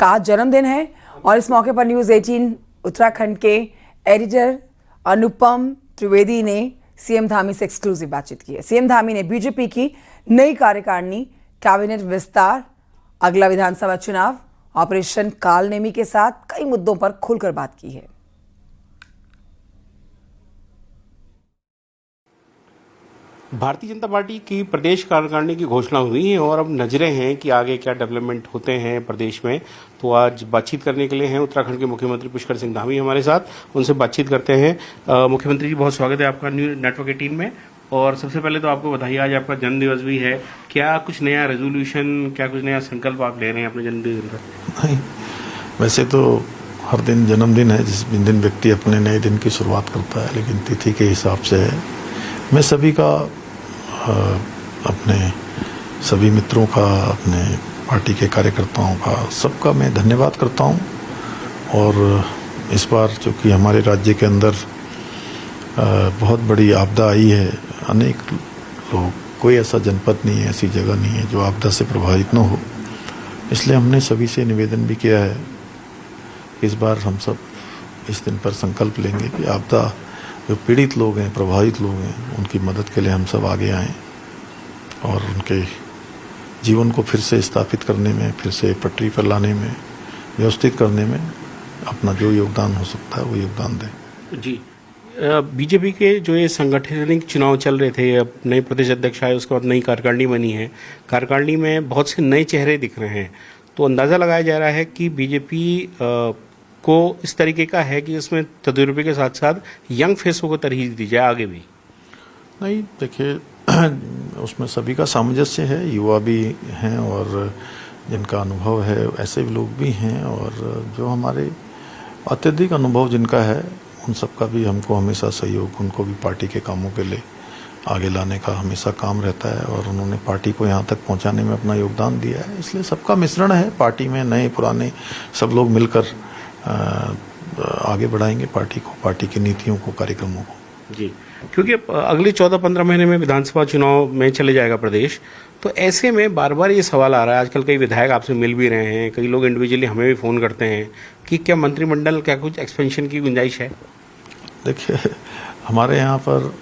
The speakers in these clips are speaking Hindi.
का जन्मदिन है और इस मौके पर न्यूज़ 18 उत्तराखंड के एडिटर अनुपम त्रिवेदी ने सीएम धामी से एक्सक्लूसिव बातचीत की है। सीएम धामी ने बीजेपी की नई कार्यकारिणी, कैबिनेट विस्तार, अगला विधानसभा चुनाव, ऑपरेशन कालनेमी के साथ कई मुद्दों पर खुलकर बात की है। भारतीय जनता पार्टी की प्रदेश कार्यकारिणी की घोषणा हुई है और अब नजरें हैं कि आगे क्या डेवलपमेंट होते हैं प्रदेश में। तो आज बातचीत करने के लिए हैं उत्तराखंड के मुख्यमंत्री पुष्कर सिंह धामी हमारे साथ, उनसे बातचीत करते हैं। मुख्यमंत्री जी, बहुत स्वागत है आपका न्यू नेटवर्क 18 में। और सबसे पहले तो आपको बधाई, आज आपका जन्मदिवस भी है। क्या कुछ नया रेजोल्यूशन, क्या कुछ नया संकल्प आप ले रहे हैं अपने जन्मदिन पर? नहीं, वैसे तो हर दिन जन्मदिन है, जिस दिन व्यक्ति अपने नए दिन की शुरुआत करता है, लेकिन तिथि के हिसाब से है। मैं सभी का, अपने सभी मित्रों का, अपने पार्टी के कार्यकर्ताओं का, सबका मैं धन्यवाद करता हूं। और इस बार चूँकि हमारे राज्य के अंदर बहुत बड़ी आपदा आई है, अनेक लोग, कोई ऐसा जनपद नहीं है, ऐसी जगह नहीं है जो आपदा से प्रभावित न हो, इसलिए हमने सभी से निवेदन भी किया है। इस बार हम सब इस दिन पर संकल्प लेंगे कि आपदा, जो पीड़ित लोग हैं, प्रभावित लोग हैं, उनकी मदद के लिए हम सब आगे आएं और उनके जीवन को फिर से स्थापित करने में, फिर से पटरी पर लाने में, व्यवस्थित करने में अपना जो योगदान हो सकता है वो योगदान दें। जी, बीजेपी के जो ये संगठनिक चुनाव चल रहे थे, अब नए प्रदेश अध्यक्ष आए, उसके बाद नई कार्यकारिणी बनी है। कार्यकारिणी में बहुत से नए चेहरे दिख रहे हैं, तो अंदाज़ा लगाया जा रहा है कि बीजेपी को इस तरीके का है कि इसमें तजुर्बे के साथ साथ यंग फेसों को तरजीह दी जाए आगे भी। नहीं, देखिए, उसमें सभी का सामंजस्य है, युवा भी हैं और जिनका अनुभव है ऐसे भी लोग भी हैं, और जो हमारे अत्यधिक अनुभव जिनका है उन सबका भी हमको हमेशा सहयोग, उनको भी पार्टी के कामों के लिए आगे लाने का हमेशा काम रहता है, और उन्होंने पार्टी को यहाँ तक पहुँचाने में अपना योगदान दिया है। इसलिए सबका मिश्रण है पार्टी में, नए पुराने सब लोग मिलकर आगे बढ़ाएंगे पार्टी को, पार्टी की नीतियों को, कार्यक्रमों को। जी, क्योंकि अगले 14-15 महीने में विधानसभा चुनाव में चले जाएगा प्रदेश, तो ऐसे में बार बार ये सवाल आ रहा है, आजकल कई विधायक आपसे मिल भी रहे हैं, कई लोग इंडिविजुअली हमें भी फ़ोन करते हैं कि क्या मंत्रिमंडल, क्या कुछ एक्सपेंशन की गुंजाइश है? देखिए, हमारे यहाँ पर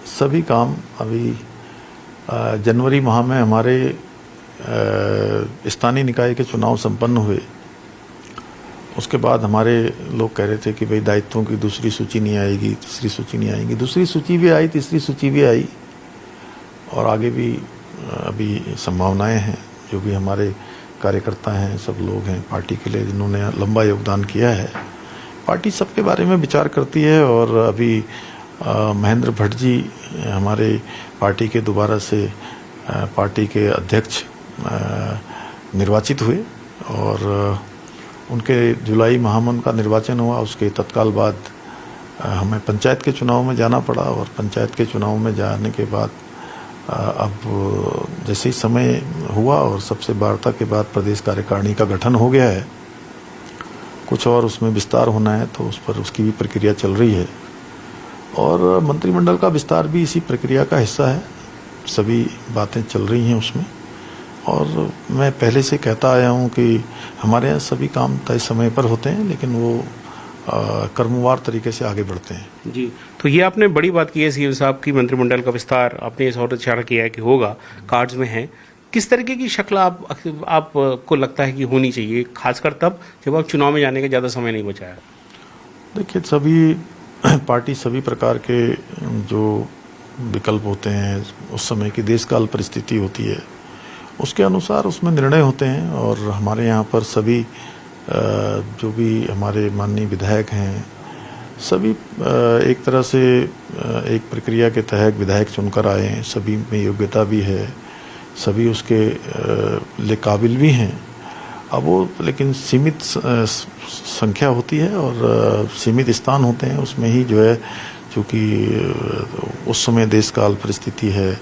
सभी काम अभी जनवरी माह में हमारे स्थानीय निकाय के चुनाव संपन्न हुए। उसके बाद हमारे लोग कह रहे थे कि भाई दायित्वों की दूसरी सूची नहीं आएगी, तीसरी सूची नहीं आएगी। दूसरी सूची भी आई, तीसरी सूची भी आई, और आगे भी अभी संभावनाएं हैं। जो भी हमारे कार्यकर्ता हैं, सब लोग हैं पार्टी के लिए जिन्होंने लंबा योगदान किया है, पार्टी सबके बारे में विचार करती है। और अभी महेंद्र भट्ट जी हमारे पार्टी के दोबारा से पार्टी के अध्यक्ष निर्वाचित हुए, और उनके जुलाई माह में उनका निर्वाचन हुआ। उसके तत्काल बाद हमें पंचायत के चुनाव में जाना पड़ा, और पंचायत के चुनाव में जाने के बाद अब जैसे ही समय हुआ और सबसे वार्ता के बाद प्रदेश कार्यकारिणी का गठन हो गया है, कुछ और उसमें विस्तार होना है, तो उस पर उसकी भी प्रक्रिया चल रही है, और मंत्रिमंडल का विस्तार भी इसी प्रक्रिया का हिस्सा है। सभी बातें चल रही हैं उसमें, और मैं पहले से कहता आया हूं कि हमारे यहाँ सभी काम तय समय पर होते हैं, लेकिन वो क्रमवार तरीके से आगे बढ़ते हैं। जी, तो ये आपने बड़ी बात की है सीएम साहब की, मंत्रिमंडल का विस्तार आपने इस और इशारा किया है कि होगा, कार्ड्स में है। किस तरीके की शक्ल आपको लगता है कि होनी चाहिए, खासकर तब जब आप चुनाव में जाने का ज़्यादा समय नहीं बचा है? देखिए, सभी पार्टी सभी प्रकार के जो विकल्प होते हैं, उस समय की देशकाल परिस्थिति होती है, उसके अनुसार उसमें निर्णय होते हैं। और हमारे यहाँ पर सभी जो भी हमारे माननीय विधायक हैं, सभी एक तरह से एक प्रक्रिया के तहत विधायक चुनकर आए हैं। सभी में योग्यता भी है, सभी उसके लिए काबिल भी हैं। अब वो लेकिन सीमित संख्या होती है और सीमित स्थान होते हैं, उसमें ही जो है, चूँकि उस समय देश काल परिस्थिति है,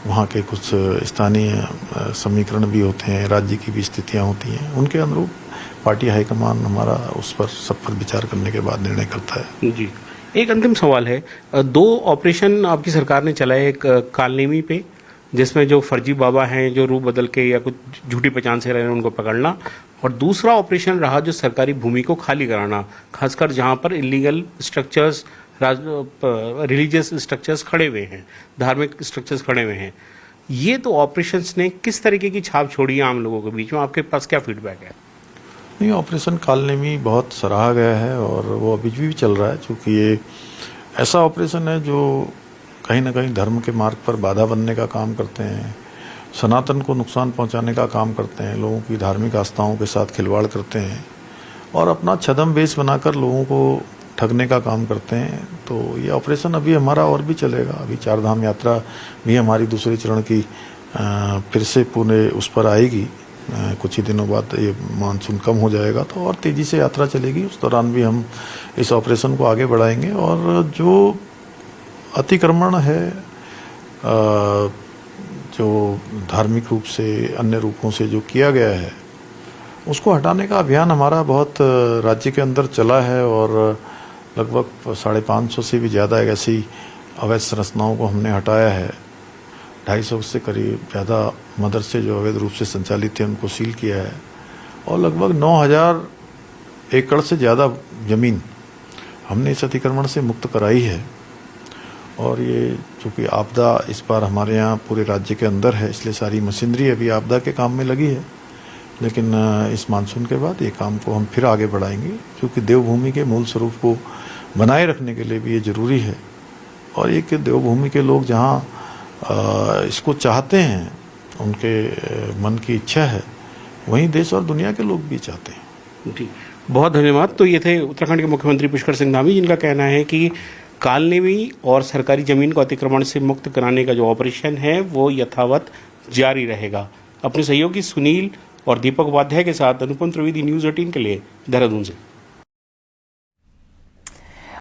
वहाँ के कुछ स्थानीय समीकरण भी होते हैं, राज्य की भी स्थितियाँ होती हैं, उनके अनुरूप पार्टी हाईकमान हमारा उस पर सब पर विचार करने के बाद निर्णय करता है। जी, एक अंतिम सवाल है, 2 ऑपरेशन आपकी सरकार ने चलाए, एक कालनेमी पे जिसमें जो फर्जी बाबा हैं जो रूप बदल के या कुछ झूठी पहचान से रहे हैं उनको पकड़ना, और दूसरा ऑपरेशन रहा जो सरकारी भूमि को खाली कराना, खासकर जहां पर इलीगल स्ट्रक्चर्स, रिलीजियस स्ट्रक्चर्स खड़े हुए हैं, धार्मिक स्ट्रक्चर्स खड़े हुए हैं। ये तो ऑपरेशंस ने किस तरीके की छाप छोड़ी है आम लोगों के बीच में? आपके पास क्या फीडबैक है? नहीं, ऑपरेशन कालनेमी बहुत सराहा गया है और वो अभी भी चल रहा है, क्योंकि ये ऐसा ऑपरेशन है जो कहीं ना कहीं धर्म के मार्ग पर बाधा बनने का काम करते हैं, सनातन को नुकसान पहुंचाने का काम करते हैं, लोगों की धार्मिक आस्थाओं के साथ खिलवाड़ करते हैं और अपना छद्म वेश बनाकर लोगों को ठगने का काम करते हैं। तो ये ऑपरेशन अभी हमारा और भी चलेगा। अभी चारधाम यात्रा भी हमारी दूसरे चरण की फिर से पुणे उस पर आएगी। कुछ ही दिनों बाद ये मानसून कम हो जाएगा तो और तेज़ी से यात्रा चलेगी। उस दौरान भी हम इस ऑपरेशन को आगे बढ़ाएंगे और जो अतिक्रमण है, जो धार्मिक रूप से अन्य रूपों से जो किया गया है, उसको हटाने का अभियान हमारा बहुत राज्य के अंदर चला है और लगभग 550 से भी ज़्यादा ऐसी अवैध संरचनाओं को हमने हटाया है। 250 से करीब ज़्यादा मदरसे जो अवैध रूप से संचालित थे उनको सील किया है और लगभग 9000 एकड़ से ज़्यादा ज़मीन हमने इस अतिक्रमण से मुक्त कराई है। और ये चूँकि आपदा इस बार हमारे यहाँ पूरे राज्य के अंदर है, इसलिए सारी मशीनरी अभी आपदा के काम में लगी है, लेकिन इस मानसून के बाद ये काम को हम फिर आगे बढ़ाएंगे, क्योंकि देवभूमि के मूल स्वरूप को बनाए रखने के लिए भी ये ज़रूरी है। और एक देवभूमि के लोग जहाँ इसको चाहते हैं, उनके मन की इच्छा है, वहीं देश और दुनिया के लोग भी चाहते हैं। जी, बहुत धन्यवाद। तो ये थे उत्तराखंड के मुख्यमंत्री पुष्कर सिंह धामी, जिनका कहना है कि कालनेमी और सरकारी जमीन को अतिक्रमण से मुक्त कराने का जो ऑपरेशन है वो यथावत जारी रहेगा। अपने सहयोगी सुनील और दीपक उपाध्याय के साथ अनुपम त्रिवेदी, न्यूज़ 18 के लिए देहरादून से।